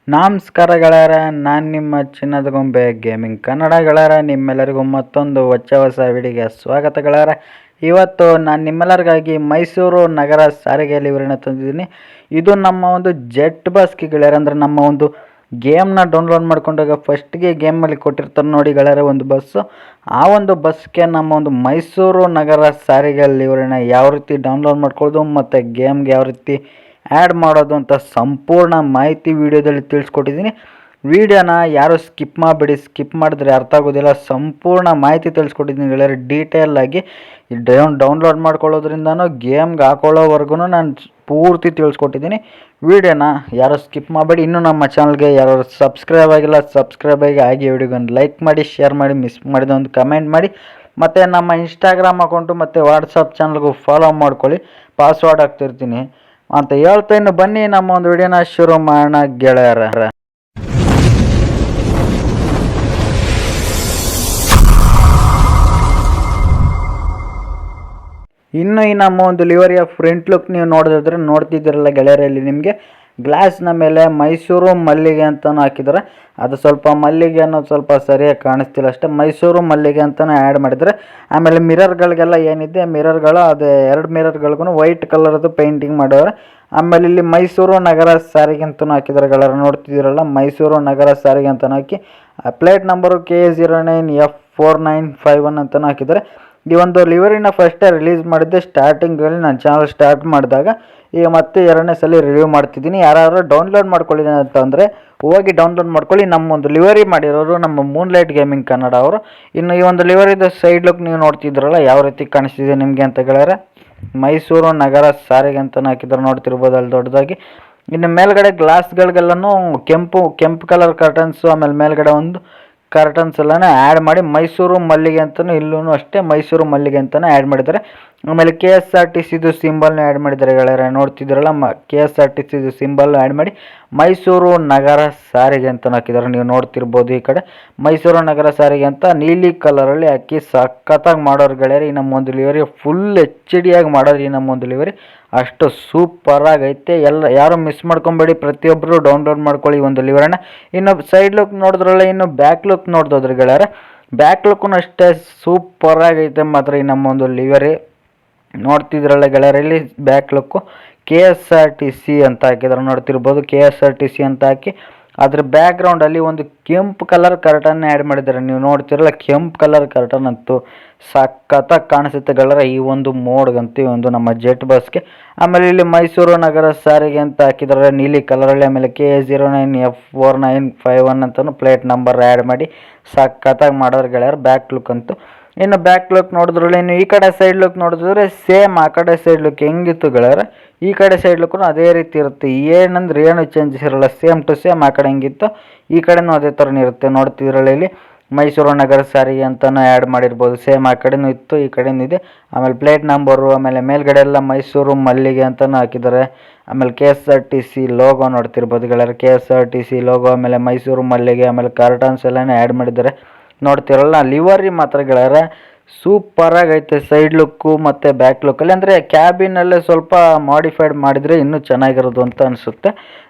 ನಮಸ್ಕಾರ ಗೆಳೆಯರ, ನಾನು ನಿಮ್ಮ ಚಿನ್ನದ ಗೊಂಬೆ ಗೇಮಿಂಗ್ ಕನ್ನಡ ಗೆಳೆಯರ. ನಿಮ್ಮೆಲ್ಲರಿಗೂ ಮತ್ತೊಂದು ಹೊಸ ವಿಡಿಯೋಗೆ ಸ್ವಾಗತ ಗೆಳೆಯರ. ಇವತ್ತು ನಾನು ನಿಮ್ಮೆಲ್ಲರಿಗಾಗಿ ಮೈಸೂರು ನಗರ ಸಾರಿಗೆಯಲ್ಲಿ ವಿವರಣೆ ತಂದಿದ್ದೀನಿ. ಇದು ನಮ್ಮ ಒಂದು ಜೆಟ್ ಬಸ್ಗೆ ಗೆಳೆಯರ, ಅಂದರೆ ನಮ್ಮ ಒಂದು ಗೇಮ್ನ ಡೌನ್ಲೋಡ್ ಮಾಡ್ಕೊಂಡಾಗ ಫಸ್ಟ್ಗೆ ಗೇಮಲ್ಲಿ ಕೊಟ್ಟಿರ್ತಾರೆ ನೋಡಿ ಗೆಳೆಯರ ಒಂದು ಬಸ್ಸು. ಆ ಒಂದು ಬಸ್ಗೆ ನಮ್ಮ ಒಂದು ಮೈಸೂರು ನಗರ ಸಾರಿಗೆಯಲ್ಲಿ ವಿವರಣೆ ಯಾವ ರೀತಿ ಡೌನ್ಲೋಡ್ ಮಾಡ್ಕೊಳ್ಳೋದು ಮತ್ತು ಗೇಮ್ಗೆ ಯಾವ ರೀತಿ ಆ್ಯಡ್ ಮಾಡೋದು ಅಂತ ಸಂಪೂರ್ಣ ಮಾಹಿತಿ ವಿಡಿಯೋದಲ್ಲಿ ತಿಳಿಸ್ಕೊಟ್ಟಿದ್ದೀನಿ. ವಿಡಿಯೋನ ಯಾರು ಸ್ಕಿಪ್ ಮಾಡಿಬಿಡಿ, ಸ್ಕಿಪ್ ಮಾಡಿದ್ರೆ ಅರ್ಥ ಆಗೋದಿಲ್ಲ. ಸಂಪೂರ್ಣ ಮಾಹಿತಿ ತಿಳಿಸ್ಕೊಟ್ಟಿದ್ದೀನಿ ಗೆಳೆಯರೆ, ಡೀಟೇಲ್ ಆಗಿ ಡೌನ್ಲೋಡ್ ಮಾಡ್ಕೊಳ್ಳೋದ್ರಿಂದನೂ ಗೇಮ್ಗೆ ಹಾಕೊಳ್ಳೋವರೆಗೂ ನಾನು ಪೂರ್ತಿ ತಿಳಿಸ್ಕೊಟ್ಟಿದ್ದೀನಿ. ವಿಡಿಯೋನ ಯಾರು ಸ್ಕಿಪ್ ಮಾಡಬೇಡಿ. ಇನ್ನೂ ನಮ್ಮ ಚಾನಲ್ಗೆ ಯಾರು ಸಬ್ಸ್ಕ್ರೈಬ್ ಆಗಿಲ್ಲ, ಸಬ್ಸ್ಕ್ರೈಬ್ ಆಗಿ ವಿಡಿಯೋಗೊಂದು ಲೈಕ್ ಮಾಡಿ, ಶೇರ್ ಮಾಡಿ, ಮಿಸ್ ಮಾಡಿದ ಒಂದು ಕಮೆಂಟ್ ಮಾಡಿ. ಮತ್ತು ನಮ್ಮ ಇನ್ಸ್ಟಾಗ್ರಾಮ್ ಅಕೌಂಟು ಮತ್ತು ವಾಟ್ಸಪ್ ಚಾನಲ್ಗೂ ಫಾಲೋ ಮಾಡ್ಕೊಳ್ಳಿ, ಪಾಸ್ವರ್ಡ್ ಹಾಕ್ತಿರ್ತೀನಿ ಅಂತ ಹೇಳ್ತಾ ಇನ್ನು ಬನ್ನಿ ನಮ್ಮ ಒಂದು ವಿಡಿಯೋನ ಶುರು ಮಾಡೋಣ ಗೆಳೆಯರ. ಇನ್ನು ಈ ನಮ್ಮ ಒಂದು ಲಿವರಿಯ ಫ್ರಂಟ್ ಲುಕ್ ನೀವು ನೋಡ್ತಿದ್ದೀರಲ್ಲ ಗೆಳೆಯರಲ್ಲಿ, ನಿಮಗೆ ಗ್ಲಾಸ್ನ ಮೇಲೆ ಮೈಸೂರು ಮಲ್ಲಿಗೆ ಅಂತಲೂ ಹಾಕಿದ್ದಾರೆ. ಅದು ಸ್ವಲ್ಪ ಮಲ್ಲಿಗೆ ಅನ್ನೋದು ಸ್ವಲ್ಪ ಸರಿಯಾಗಿ ಕಾಣಿಸ್ತಿಲ್ಲ ಅಷ್ಟೇ, ಮೈಸೂರು ಮಲ್ಲಿಗೆ ಅಂತಲೇ ಆ್ಯಡ್ ಮಾಡಿದರೆ. ಆಮೇಲೆ ಮಿರರ್ಗಳಿಗೆಲ್ಲ ಏನಿದೆ ಮಿರರ್ಗಳು, ಅದೇ 2 ಮಿರರ್ಗಳಿಗೂ ವೈಟ್ ಕಲರ್ದು ಪೇಂಟಿಂಗ್ ಮಾಡೋರು. ಆಮೇಲೆ ಇಲ್ಲಿ ಮೈಸೂರು ನಗರ ಸಾರಿಗೆ ಅಂತಲೂ ಹಾಕಿದ್ದಾರೆ ಗೆಳೆಯರು, ನೋಡ್ತಿದ್ದೀರಲ್ಲ ಮೈಸೂರು ನಗರ ಸಾರಿಗೆ ಅಂತಲೂ ಹಾಕಿ ಪ್ಲೇಟ್ ನಂಬರು KA09F4951 ಅಂತಲೂ ಹಾಕಿದ್ದಾರೆ. ಈ ಒಂದು ಲಿವರಿನ ಫಸ್ಟೇ ರಿಲೀಸ್ ಮಾಡಿದ್ದೆ ಸ್ಟಾರ್ಟಿಂಗಲ್ಲಿ ನಾನು ಚಾನಲ್ ಸ್ಟಾರ್ಟ್ ಮಾಡಿದಾಗ. ಈಗ ಮತ್ತೆ 2ನೇ ಸಲ ರಿವ್ಯೂ ಮಾಡ್ತಿದ್ದೀನಿ. ಯಾರು ಡೌನ್ಲೋಡ್ ಮಾಡ್ಕೊಳ್ಳಿ ಅಂತಂದರೆ ಹೋಗಿ ಡೌನ್ಲೋಡ್ ಮಾಡ್ಕೊಳ್ಳಿ. ನಮ್ಮ ಒಂದು ಲಿವರಿ ಮಾಡಿರೋರು ನಮ್ಮ ಮೂನ್ಲೈಟ್ ಗೇಮಿಂಗ್ ಕನ್ನಡ ಅವರು. ಇನ್ನು ಈ ಒಂದು ಲಿವರಿದ ಸೈಡ್ ಲುಕ್ ನೀವು ನೋಡ್ತಿದ್ರಲ್ಲ ಯಾವ ರೀತಿ ಕಾಣಿಸ್ತಿದೆ ನಿಮಗೆ ಅಂತ ಗೆಳೆಯರೆ, ಮೈಸೂರು ನಗರ ಸಾರಿಗೆ ಅಂತಲೂ ಹಾಕಿದ್ದಾರೆ, ನೋಡ್ತಿರ್ಬೋದು ಅಲ್ಲಿ ದೊಡ್ಡದಾಗಿ. ಇನ್ನು ಮೇಲ್ಗಡೆ ಗ್ಲಾಸ್ಗಳಿಗೆಲ್ಲನೂ ಕೆಂಪು ಕಲರ್ ಕರ್ಟನ್ಸು, ಆಮೇಲೆ ಮೇಲ್ಗಡೆ ಒಂದು ಕರ್ಟನ್ಸ್ ಎಲ್ಲನೇ ಆ್ಯಡ್ ಮಾಡಿ ಮೈಸೂರು ಮಲ್ಲಿಗೆ ಅಂತಲೂ ಇಲ್ಲೂ ಅಷ್ಟೇ ಮೈಸೂರು ಮಲ್ಲಿಗೆ ಅಂತಲೇ ಆ್ಯಡ್ ಮಾಡಿದ್ದಾರೆ. ಆಮೇಲೆ KSRTCದು ಸಿಂಬಲ್ನ ಆ್ಯಡ್ ಮಾಡಿದ್ದಾರೆ ಗೆಳೆಯರೆ, ನೋಡ್ತಿದ್ದೀರಲ್ಲ KSRTCದು ಸಿಂಬಲ್ ಆ್ಯಡ್ ಮಾಡಿ ಮೈಸೂರು ನಗರ ಸಾರಿಗೆ ಅಂತ ಹಾಕಿದ್ದಾರೆ. ನೀವು ನೋಡ್ತಿರ್ಬೋದು ಈ ಕಡೆ ಮೈಸೂರು ನಗರ ಸಾರಿಗೆ ಅಂತ ನೀಲಿ ಕಲರಲ್ಲಿ ಹಾಕಿ ಸಖತ್ತಾಗಿ ಮಾಡೋರು ಗೆಳೆಯರೆ. ಈ ನಮ್ಮ ಒಂದು ಲಿವರಿ ಫುಲ್ HD ಆಗಿ ಮಾಡೋರು. ಈ ನಮ್ಮ ಒಂದು ಲಿವರಿ ಅಷ್ಟು ಸೂಪರಾಗೈತೆ. ಯಾರು ಮಿಸ್ ಮಾಡ್ಕೊಬೇಡಿ, ಪ್ರತಿಯೊಬ್ಬರು ಡೌನ್ಲೋಡ್ ಮಾಡ್ಕೊಳ್ಳಿ ಈ ಒಂದು ಲಿವರನ್ನ. ಇನ್ನು ಸೈಡ್ ಲುಕ್ ನೋಡಿದ್ರಲ್ಲ, ಇನ್ನು ಬ್ಯಾಕ್ ಲುಕ್ ನೋಡ್ದೋದ್ರಿ ಗೆಳೆಯರೆ, ಬ್ಯಾಕ್ ಲುಕ್ಕು ಅಷ್ಟೇ ಸೂಪರಾಗೈತೆ ಮಾತ್ರ ಈ ನಮ್ಮ ಒಂದು ಲಿವರಿ. ನೋಡ್ತಿದ್ರಲ್ಲ ಗೆಳೆಯರಲ್ಲಿ ಬ್ಯಾಕ್ ಲುಕ್ಕು KSRTC ಅಂತ ಹಾಕಿದ್ರೆ ನೋಡ್ತಿರ್ಬೋದು, KSRTC ಅಂತ ಹಾಕಿ ಅದ್ರ ಬ್ಯಾಕ್ಗ್ರೌಂಡಲ್ಲಿ ಒಂದು ಕೆಂಪು ಕಲರ್ ಕರ್ಟನ್ ಆ್ಯಡ್ ಮಾಡಿದ್ದಾರೆ. ನೀವು ನೋಡ್ತಿರಲ್ಲ ಕೆಂಪು ಕಲರ್ ಕರ್ಟನ್ ಅಂತೂ ಸಖತ್ತಾಗಿ ಕಾಣಿಸುತ್ತೆ ಗೆಳೆಯರೆ ಈ ಒಂದು ಮೋಡ್ಗಂತೂ, ಈ ಒಂದು ನಮ್ಮ ಜೆಟ್ ಬಸ್ಗೆ. ಆಮೇಲೆ ಇಲ್ಲಿ ಮೈಸೂರು ನಗರ ಸಾರಿಗೆ ಅಂತ ಹಾಕಿದ್ದಾರೆ ನೀಲಿ ಕಲರಲ್ಲಿ. ಆಮೇಲೆ KA09F4951 ಅಂತಲೂ ಪ್ಲೇಟ್ ನಂಬರ್ ಆ್ಯಡ್ ಮಾಡಿ ಸಖತ್ತಾಗಿ ಮಾಡೋರು ಗೆಳೆಯರು ಬ್ಯಾಕ್ ಲುಕ್ ಅಂತೂ. ಇನ್ನು ಬ್ಯಾಕ್ ಲುಕ್ ನೋಡಿದ್ರಲ್ಲಿ, ಇನ್ನು ಈ ಕಡೆ ಸೈಡ್ ಲುಕ್ ನೋಡಿದ್ರೆ ಸೇಮ್ ಆ ಕಡೆ ಸೈಡ್ ಲುಕ್ ಹೆಂಗಿತ್ತು ಗೆಳೆಯರೆ, ಈ ಕಡೆ ಸೈಡ್ ಲುಕ್ಕು ಅದೇ ರೀತಿ ಇರುತ್ತೆ. ಏನಂದ್ರೆ ಏನು ಚೇಂಜಸ್ ಇರೋಲ್ಲ, ಸೇಮ್ ಟು ಸೇಮ್ ಆ ಕಡೆ ಹೆಂಗಿತ್ತು ಈ ಕಡೆನೂ ಅದೇ ಥರನೇ ಇರುತ್ತೆ. ನೋಡ್ತಿದ್ರಲ್ಲಿ ಇಲ್ಲಿ ಮೈಸೂರು ನಗರ ಸಾರಿಗೆ ಅಂತಲೂ ಆ್ಯಡ್ ಮಾಡಿರ್ಬೋದು, ಸೇಮ್ ಆ ಕಡೆನೂ ಇತ್ತು ಈ ಕಡೆನೂ ಇದೆ. ಆಮೇಲೆ ಪ್ಲೇಟ್ ನಂಬರು, ಆಮೇಲೆ ಮೇಲ್ಗಡೆ ಎಲ್ಲ ಮೈಸೂರು ಮಲ್ಲಿಗೆ ಅಂತಲೂ ಹಾಕಿದ್ದಾರೆ. ಆಮೇಲೆ KSRTC ಲೋಗೋ ನೋಡ್ತಿರ್ಬೋದು ಗೆಳೆಯರೆ, KSRTC ಲೋಗೋ, ಆಮೇಲೆ ಮೈಸೂರು ಮಲ್ಲಿಗೆ, ಆಮೇಲೆ ಕಾರ್ಟನ್ಸ್ ಎಲ್ಲನೇ ಆ್ಯಡ್ ಮಾಡಿದ್ದಾರೆ. ನೋಡ್ತಿರಲ್ಲ ಲಿವರಿ ಮಾತ್ರ ಗೆಳೆಯರೆ ಸೂಪರಾಗೈತೆ ಸೈಡ್ ಲುಕ್ಕು ಮತ್ತು ಬ್ಯಾಕ್ ಲುಕ್ಕಲ್ಲಿ. ಅಂದರೆ ಕ್ಯಾಬಿನಲ್ಲೇ ಸ್ವಲ್ಪ ಮಾಡಿಫೈಡ್ ಮಾಡಿದರೆ ಇನ್ನೂ ಚೆನ್ನಾಗಿರೋದು ಅಂತ ಅನಿಸುತ್ತೆ.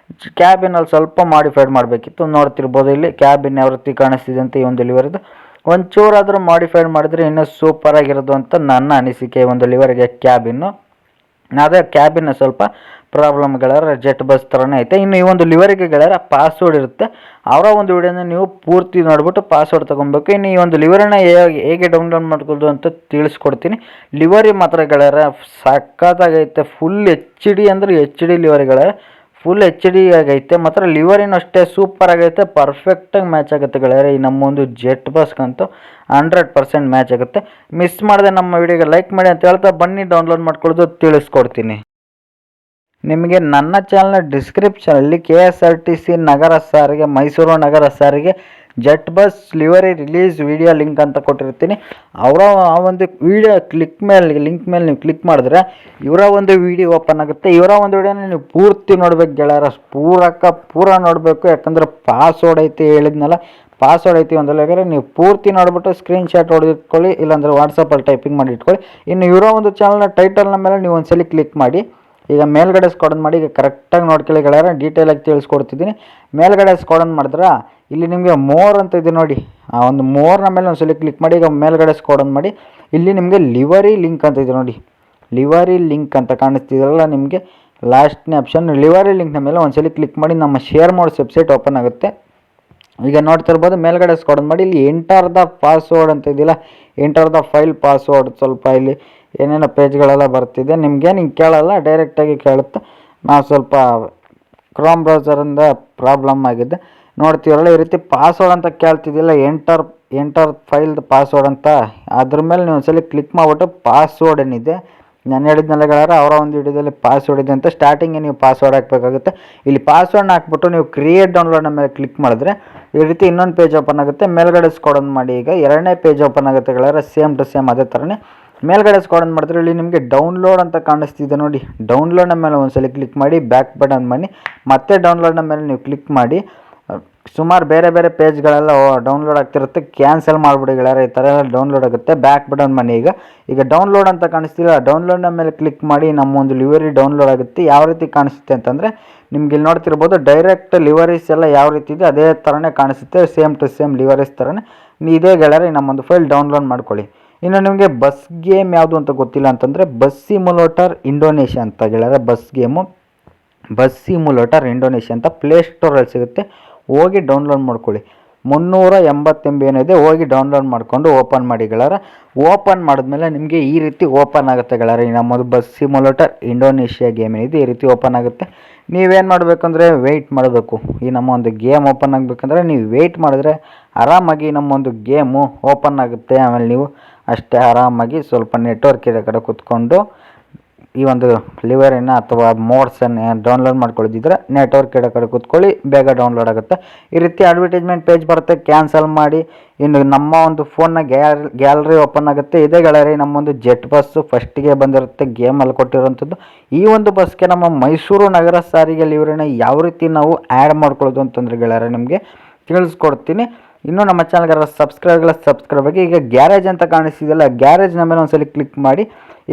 ಕ್ಯಾಬಿನಲ್ಲಿ ಸ್ವಲ್ಪ ಮಾಡಿಫೈಡ್ ಮಾಡಬೇಕಿತ್ತು. ನೋಡ್ತಿರ್ಬೋದು ಇಲ್ಲಿ ಕ್ಯಾಬಿನ್ ಯಾವ ರೀತಿ ಕಾಣಿಸ್ತಿದೆ ಅಂತ ಈ ಒಂದು ಲಿವರಿದು. ಒಂಚೂರಾದರೂ ಮಾಡಿಫೈಡ್ ಮಾಡಿದರೆ ಇನ್ನೂ ಸೂಪರಾಗಿರೋದು ಅಂತ ನನ್ನ ಅನಿಸಿಕೆ. ಒಂದು ಲಿವರಿಗೆ ಕ್ಯಾಬಿನ್ನು ಅದೇ ಕ್ಯಾಬಿನ ಸ್ವಲ್ಪ ಪ್ರಾಬ್ಲಮ್ ಗೆಳೆಯರ ಜೆಟ್ ಬಸ್ ಥರನೇ ಐತೆ. ಇನ್ನು ಈ ಒಂದು ಲಿವರಿಗೆ ಗೆಳೆಯರ ಪಾಸ್ವರ್ಡ್ ಇರುತ್ತೆ, ಅವರ ಒಂದು ವಿಡಿಯೋನ ನೀವು ಪೂರ್ತಿ ನೋಡ್ಬಿಟ್ಟು ಪಾಸ್ವರ್ಡ್ ತೊಗೊಬೇಕು. ಇನ್ನು ಈ ಒಂದು ಲಿವರನ್ನ ಹೇಗೆ ಡೌನ್ಲೋಡ್ ಮಾಡ್ಕೊಳ್ಳೋದು ಅಂತ ತಿಳಿಸ್ಕೊಡ್ತೀನಿ. ಲಿವರಿ ಮಾತ್ರ ಗೆಳೆಯರ ಸಖತ್ತಾಗೈತೆ, ಫುಲ್ HD ಅಂದರೆ HD ಲಿವರಿ ಗೆಳೆಯರ, ಫುಲ್ HD ಆಗೈತೆ ಮಾತ್ರ. ಲಿವರಿನೂ ಅಷ್ಟೇ ಸೂಪರ್ ಆಗೈತೆ, ಪರ್ಫೆಕ್ಟಾಗಿ ಮ್ಯಾಚ್ ಆಗುತ್ತೆ ಗೆಳೆಯರೆ ಈ ನಮ್ಮ ಒಂದು ಜೆಟ್ ಬಸ್ಗಂತೂ 100% ಮ್ಯಾಚ್ ಆಗುತ್ತೆ. ಮಿಸ್ ಮಾಡಿದೆ ನಮ್ಮ ವಿಡಿಯೋಗೆ ಲೈಕ್ ಮಾಡಿ ಅಂತ ಹೇಳ್ತಾ ಬನ್ನಿ ಡೌನ್ಲೋಡ್ ಮಾಡ್ಕೊಳ್ಳೋದು ತಿಳಿಸ್ಕೊಡ್ತೀನಿ. ನಿಮಗೆ ನನ್ನ ಚಾನಲ್ನ ಡಿಸ್ಕ್ರಿಪ್ಷನಲ್ಲಿ KSRTC ನಗರ ಸಾರಿಗೆ, ಮೈಸೂರು ನಗರ ಸಾರಿಗೆ jet bus livery release video link ಅಂತ ಕೊಟ್ಟಿರ್ತೀನಿ. ಅವರ ಆ ಒಂದು ವಿಡಿಯೋ ಲಿಂಕ್ ಮೇಲೆ ನೀವು ಕ್ಲಿಕ್ ಮಾಡಿದ್ರೆ ಇವರ ಒಂದು ವಿಡಿಯೋ ಓಪನ್ ಆಗುತ್ತೆ. ಇವರ ಒಂದು ವಿಡಿಯೋನ ನೀವು ಪೂರ್ತಿ ನೋಡ್ಬೇಕು ಗೆಳೆಯರ, ಪೂರ ನೋಡಬೇಕು. ಯಾಕಂದರೆ ಪಾಸ್ವರ್ಡ್ ಐತಿ ಹೇಳಿದ್ನಲ್ಲ, ಪಾಸ್ವರ್ಡ್ ಐತಿ ಒಂದಲ್ಲ, ನೀವು ಪೂರ್ತಿ ನೋಡಿಬಿಟ್ಟು ಸ್ಕ್ರೀನ್ಶಾಟ್ ಹೊಡೆದಿಟ್ಕೊಳ್ಳಿ, ಇಲ್ಲಾಂದರೆ ವಾಟ್ಸಪ್ಪಲ್ಲಿ ಟೈಪಿಂಗ್ ಮಾಡಿ ಇಟ್ಕೊಳ್ಳಿ. ಇನ್ನು ಇವರ ಒಂದು ಚಾನಲ್ನ ಟೈಟಲ್ನ ಮೇಲೆ ನೀವು ಒಂದ್ಸಲಿ ಕ್ಲಿಕ್ ಮಾಡಿ ಈಗ ಮೇಲ್ಗಡೆ ಸ್ಕ್ರೋಲ್ ಮಾಡಿ ಈಗ ಕರೆಕ್ಟಾಗಿ ನೋಡ್ಕೊಳ್ಳಿ ಗೆಳೆಯರೆ, ಡೀಟೇಲಾಗಿ ತಿಳಿಸ್ಕೊಡ್ತಿದ್ದೀನಿ. ಮೇಲ್ಗಡೆ ಸ್ಕ್ರೋಲ್ ಮಾಡಿದ್ರೆ ಇಲ್ಲಿ ನಿಮಗೆ ಮೋರ್ ಅಂತ ಇದೆ ನೋಡಿ, ಆ ಒಂದು ಮೋರ್ನ ಮೇಲೆ ಒಂದ್ಸಲಿ ಕ್ಲಿಕ್ ಮಾಡಿ. ಈಗ ಮೇಲ್ಗಡೆ ಸ್ಕ್ರೋಲ್ ಮಾಡಿ ಇಲ್ಲಿ ನಿಮಗೆ ಲಿವರಿ ಲಿಂಕ್ ಅಂತ ಇದೆ ನೋಡಿ, ಲಿವರಿ ಲಿಂಕ್ ಅಂತ ಕಾಣಿಸ್ತಿದೆಯಲ್ಲ ನಿಮಗೆ ಲಾಸ್ಟ್ನೇ ಆಪ್ಷನ್ ಲಿವರಿ ಲಿಂಕ್ನ ಮೇಲೆ ಒಂದ್ಸಲಿ ಕ್ಲಿಕ್ ಮಾಡಿ ನಮ್ಮ ಶೇರ್ ಮೋಡ್ಸ್ ವೆಬ್ಸೈಟ್ ಓಪನ್ ಆಗುತ್ತೆ. ಈಗ ನೋಡ್ತಿರ್ಬೋದು ಮೇಲ್ಗಡೆ ಸ್ಕ್ರೋಲ್ ಮಾಡಿ ಇಲ್ಲಿ ಎಂಟರ್ ದ ಪಾಸ್ವರ್ಡ್ ಅಂತ ಇದೆಯಲ್ಲ, ಎಂಟರ್ ದ ಫೈಲ್ ಪಾಸ್ವರ್ಡ್, ಸ್ವಲ್ಪ ಇಲ್ಲಿ ಏನೇನೋ ಪೇಜ್ಗಳೆಲ್ಲ ಬರ್ತಿದೆ. ನಿಮ್ಗೇನು ಹಿಂಗೆ ಕೇಳಲ್ಲ, ಡೈರೆಕ್ಟಾಗಿ ಕೇಳುತ್ತೆ. ನಾವು ಸ್ವಲ್ಪ ಕ್ರೋಮ್ ಬ್ರೌಸರಿಂದ ಪ್ರಾಬ್ಲಮ್ ಆಗಿದೆ ನೋಡ್ತೀವಲ್ಲ, ಈ ರೀತಿ ಪಾಸ್ವರ್ಡ್ ಅಂತ ಕೇಳ್ತಿದ್ದಿಲ್ಲ, ಎಂಟರ್ ಫೈಲ್ದು ಪಾಸ್ವರ್ಡ್ ಅಂತ. ಅದ್ರ ಮೇಲೆ ನೀವು ಒಂದ್ಸಲಿ ಕ್ಲಿಕ್ ಮಾಡಿಬಿಟ್ಟು ಪಾಸ್ವರ್ಡ್ ಏನಿದೆ ನಾನು ಹೇಳಿದ್ನೆಲ್ಲ ಗೆಳೆಯರೆ, ಅವರ ಒಂದು ವಿಡಿಯೋದಲ್ಲಿ ಪಾಸ್ವರ್ಡ್ ಇದೆ ಅಂತ ಸ್ಟಾರ್ಟಿಂಗ್ಗೆ ನೀವು ಪಾಸ್ವರ್ಡ್ ಹಾಕಬೇಕಾಗುತ್ತೆ. ಇಲ್ಲಿ ಪಾಸ್ವರ್ಡ್ನ ಹಾಕ್ಬಿಟ್ಟು ನೀವು ಕ್ರಿಯೇಟ್ ಡೌನ್ಲೋಡ್ನ ಮೇಲೆ ಕ್ಲಿಕ್ ಮಾಡಿದ್ರೆ ಈ ರೀತಿ ಇನ್ನೊಂದು ಪೇಜ್ ಓಪನ್ ಆಗುತ್ತೆ. ಮೇಲ್ಗಡೆ ಸ್ಕ್ರೋಲ್ ಮಾಡಿ ಈಗ ಎರಡನೇ ಪೇಜ್ ಓಪನ್ ಆಗುತ್ತೆ ಗೆಳೆಯರೆ, ಸೇಮ್ ಟು ಸೇಮ್ ಅದೇ ಥರನೇ. ಮೇಲ್ಗಡೆ ಸ್ಕ್ರೋಲ್ ಮಾಡಿದ್ರೆ ಇಲ್ಲಿ ನಿಮಗೆ ಡೌನ್ಲೋಡ್ ಅಂತ ಕಾಣಿಸ್ತಿದೆ ನೋಡಿ, ಡೌನ್ಲೋಡ್ನ ಮೇಲೆ ಒಂದ್ಸಲಿ ಕ್ಲಿಕ್ ಮಾಡಿ, ಬ್ಯಾಕ್ ಬಟನ್ ಮಾಡಿ ಮತ್ತೆ ಡೌನ್ಲೋಡ್ನ ಮೇಲೆ ನೀವು ಕ್ಲಿಕ್ ಮಾಡಿ. ಸುಮಾರು ಬೇರೆ ಬೇರೆ ಪೇಜ್ಗಳೆಲ್ಲ ಡೌನ್ಲೋಡ್ ಆಗ್ತಿರುತ್ತೆ, ಕ್ಯಾನ್ಸಲ್ ಮಾಡಿಬಿಡಿ ಗೆಳೆಯರೆ, ಈ ಥರ ಎಲ್ಲ ಡೌನ್ಲೋಡ್ ಆಗುತ್ತೆ. ಬ್ಯಾಕ್ ಬಟನ್ ಮಾಡಿ ಈಗ ಡೌನ್ಲೋಡ್ ಅಂತ ಕಾಣಿಸ್ತಿಲ್ಲ, ಡೌನ್ಲೋಡ್ನ ಮೇಲೆ ಕ್ಲಿಕ್ ಮಾಡಿ ನಮ್ಮ ಒಂದು ಲಿವರಿ ಡೌನ್ಲೋಡ್ ಆಗುತ್ತೆ. ಯಾವ ರೀತಿ ಕಾಣಿಸುತ್ತೆ ಅಂತಂದರೆ ನಿಮ್ಗೆ ಇಲ್ಲಿ ನೋಡ್ತಿರ್ಬೋದು ಡೈರೆಕ್ಟ್ ಲಿವರೀಸ್ ಎಲ್ಲ ಯಾವ ರೀತಿ ಇದೆ ಅದೇ ಥರನೇ ಕಾಣಿಸುತ್ತೆ, ಸೇಮ್ ಟು ಸೇಮ್ ಲಿವರೀಸ್ ಥರನೇ ಇದೇ ಗೆಳೆಯರೆ. ನಮ್ಮೊಂದು ಫೈಲ್ ಡೌನ್ಲೋಡ್ ಮಾಡ್ಕೊಳ್ಳಿ. ಇನ್ನು ನಿಮಗೆ ಬಸ್ ಗೇಮ್ ಯಾವುದು ಅಂತ ಗೊತ್ತಿಲ್ಲ ಅಂತಂದರೆ ಬಸ್ ಸಿಮ್ಯುಲೇಟರ್ ಇಂಡೋನೇಷ್ಯಾ ಅಂತ ಗೆಳೆಯರೆ, bus game bus simulator Indonesia ಅಂತ ಪ್ಲೇಸ್ಟೋರಲ್ಲಿ ಸಿಗುತ್ತೆ, ಹೋಗಿ ಡೌನ್ಲೋಡ್ ಮಾಡ್ಕೊಳ್ಳಿ. 380 MB ಏನಿದೆ, ಹೋಗಿ ಡೌನ್ಲೋಡ್ ಮಾಡಿಕೊಂಡು ಓಪನ್ ಮಾಡಿ ಗೆಳೆಯರೆ. ಓಪನ್ ಮಾಡಿದ್ಮೇಲೆ ನಿಮಗೆ ಈ ರೀತಿ ಓಪನ್ ಆಗುತ್ತೆ ಗೆಳೆಯರೆ, ನಮ್ಮದು ಬಸ್ ಸಿಮ್ಯುಲೇಟರ್ ಇಂಡೋನೇಷ್ಯಾ ಗೇಮ್ ಏನಿದೆ ಈ ರೀತಿ ಓಪನ್ ಆಗುತ್ತೆ. ನೀವೇನು ಮಾಡಬೇಕಂದ್ರೆ ವೆಯ್ಟ್ ಮಾಡಬೇಕು. ಈ ನಮ್ಮ ಒಂದು ಗೇಮ್ ಓಪನ್ ಆಗಬೇಕಂದ್ರೆ ನೀವು ವೆಯ್ಟ್ ಮಾಡಿದ್ರೆ ಆರಾಮಾಗಿ ನಮ್ಮೊಂದು ಗೇಮು ಓಪನ್ ಆಗುತ್ತೆ. ಆಮೇಲೆ ನೀವು ಅಷ್ಟೇ ಆರಾಮಾಗಿ ಸ್ವಲ್ಪ ನೆಟ್ವರ್ಕ್ ಇರೋ ಕಡೆ ಕೂತ್ಕೊಂಡು ಈ ಒಂದು ಲಿವರಿನ ಅಥವಾ ಮೋಡ್ಸನ್ನು ಡೌನ್ಲೋಡ್ ಮಾಡ್ಕೊಳ್ಳಿದ್ರೆ ನೆಟ್ವರ್ಕ್ ಇಡೋ ಕಡೆ ಕೂತ್ಕೊಳ್ಳಿ, ಬೇಗ ಡೌನ್ಲೋಡ್ ಆಗುತ್ತೆ. ಈ ರೀತಿ ಅಡ್ವರ್ಟೈಸ್ಮೆಂಟ್ ಪೇಜ್ ಬರುತ್ತೆ, ಕ್ಯಾನ್ಸಲ್ ಮಾಡಿ. ಇನ್ನು ನಮ್ಮ ಒಂದು ಫೋನ್ನ ಗ್ಯಾಲರಿ ಓಪನ್ ಆಗುತ್ತೆ. ಇದೇ ಗ್ಯಾಲರಿ ನಮ್ಮೊಂದು ಜೆಟ್ ಬಸ್ಸು ಫಸ್ಟಿಗೆ ಬಂದಿರುತ್ತೆ ಗೇಮಲ್ಲಿ ಕೊಟ್ಟಿರೋಂಥದ್ದು. ಈ ಒಂದು ಬಸ್ಗೆ ನಮ್ಮ ಮೈಸೂರು ನಗರ ಸಾರಿಗೆ ಲಿವರಿನ ಯಾವ ರೀತಿ ನಾವು ಆ್ಯಡ್ ಮಾಡ್ಕೊಳ್ಳೋದು ಅಂತಂದ್ರೆ ಗೆಳೆಯರೆ ನಿಮಗೆ ತಿಳಿಸ್ಕೊಡ್ತೀನಿ. ಇನ್ನೂ ನಮ್ಮ ಚಾನಲ್ಗೆ ಸಬ್ಸ್ಕ್ರೈಬ್ ಆಗಿ. ಈಗ ಗ್ಯಾರೇಜ್ ಅಂತ ಕಾಣಿಸ್ತಿದೆಯಲ್ಲ, ಗ್ಯಾರೇಜ್ನ ಮೇಲೆ ಒಂದ್ಸಲಿ ಕ್ಲಿಕ್ ಮಾಡಿ.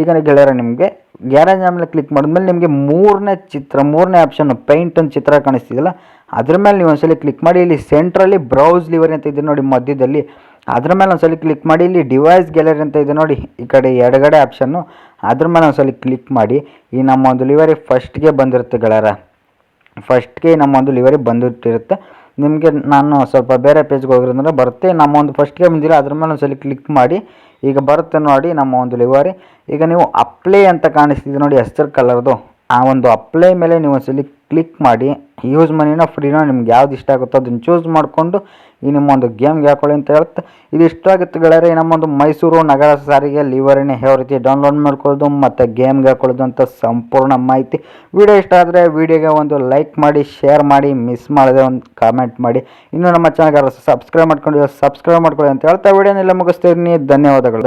ಈಗ ಗೆಳೆಯರೆ ನಿಮಗೆ ಗ್ಯಾರೇಜ್ ಮೇಲೆ ಕ್ಲಿಕ್ ಮಾಡಿದ್ಮೇಲೆ ನಿಮಗೆ ಮೂರನೇ ಆಪ್ಷನ್ ಪೇಂಟ್ ಒಂದು ಚಿತ್ರ ಕಾಣಿಸ್ತಿದೆಯಲ್ಲ, ಅದ್ರ ಮೇಲೆ ನೀವು ಒಂದ್ಸಲಿ ಕ್ಲಿಕ್ ಮಾಡಿ. ಇಲ್ಲಿ ಸೆಂಟ್ರಲ್ಲಿ ಬ್ರೌಸ್ ಲಿವರಿ ಅಂತ ಇದೆ ನೋಡಿ ಮಧ್ಯದಲ್ಲಿ, ಅದ್ರ ಮೇಲೆ ಒಂದ್ಸಲಿ ಕ್ಲಿಕ್ ಮಾಡಿ. ಇಲ್ಲಿ ಡಿವೈಸ್ ಗ್ಯಾಲರಿ ಅಂತ ಇದೆ ನೋಡಿ ಈ ಕಡೆ ಎಡಗಡೆ ಆಪ್ಷನ್ನು, ಅದ್ರ ಮೇಲೆ ಒಂದ್ಸಲಿ ಕ್ಲಿಕ್ ಮಾಡಿ. ಈ ನಮ್ಮ ಒಂದು ಲಿವರಿ ಫಸ್ಟ್ಗೆ ಬಂದಿರುತ್ತೆ ಗೆಳೆಯರೆ, ಫಸ್ಟ್ಗೆ ನಮ್ಮ ಒಂದು ಲಿವರಿ ಬಂದಿಟ್ಟಿರುತ್ತೆ. ನಿಮಗೆ ನಾನು ಸ್ವಲ್ಪ ಬೇರೆ ಪೇಜ್ಗೆ ಹೋಗಿರೋದ್ರೆ ಬರುತ್ತೆ, ನಮ್ಮ ಒಂದು ಫಸ್ಟ್ಗೆ ಬಂದಿಲ್ಲ, ಅದ್ರ ಮೇಲೆ ಒಂದ್ಸಲಿ ಕ್ಲಿಕ್ ಮಾಡಿ. ಈಗ ಬರುತ್ತೆ ನೋಡಿ ನಮ್ಮ ಒಂದು ಲಿವರಿ. ಈಗ ನೀವು ಅಪ್ಲೈ ಅಂತ ಕಾಣಿಸ್ತಿದೆ ನೋಡಿ ಹಸಿರು ಕಲರ್ದು, ಆ ಒಂದು ಅಪ್ಲೈ ಮೇಲೆ ನೀವು ಒಂದ್ಸಲಿ ಕ್ಲಿಕ್ ಮಾಡಿ. ಯೂಸ್ ಮನಿನೋ ಫ್ರೀನೋ ನಿಮ್ಗೆ ಯಾವ್ದು ಇಷ್ಟ ಆಗುತ್ತೋ ಅದನ್ನು ಚೂಸ್ ಮಾಡಿಕೊಂಡು ಈ ನಿಮ್ಮ ಒಂದು ಗೇಮ್ಗೆ ಹಾಕೊಳ್ಳಿ ಅಂತ ಹೇಳುತ್ತೆ. ಇದು ಇಷ್ಟ ಆಗುತ್ತೆ ಗೆಳೆಯರೆ, ನಮ್ಮೊಂದು ಮೈಸೂರು ನಗರ ಸಾರಿಗೆ ಲಿವರಿನ ಯಾವ ರೀತಿ ಡೌನ್ಲೋಡ್ ಮಾಡ್ಕೊಳ್ಳೋದು ಮತ್ತು ಗೇಮ್ಗೆ ಹಾಕೊಳ್ಳೋದು ಅಂತ ಸಂಪೂರ್ಣ ಮಾಹಿತಿ. ವಿಡಿಯೋ ಇಷ್ಟ ಆದರೆ ವಿಡಿಯೋಗೆ ಒಂದು ಲೈಕ್ ಮಾಡಿ, ಶೇರ್ ಮಾಡಿ, ಮಿಸ್ ಮಾಡದೆ ಒಂದು ಕಾಮೆಂಟ್ ಮಾಡಿ. ಇನ್ನು ನಮ್ಮ ಚಾನಲ್ಗೆ ಸಬ್ಸ್ಕ್ರೈಬ್ ಮಾಡ್ಕೊಂಡು ಸಬ್ಸ್ಕ್ರೈಬ್ ಮಾಡ್ಕೊಳ್ಳಿ ಅಂತ ಹೇಳ್ತಾ ವಿಡಿಯೋನೆಲ್ಲ ಮುಗಿಸ್ತೀನಿ. ಧನ್ಯವಾದಗಳು.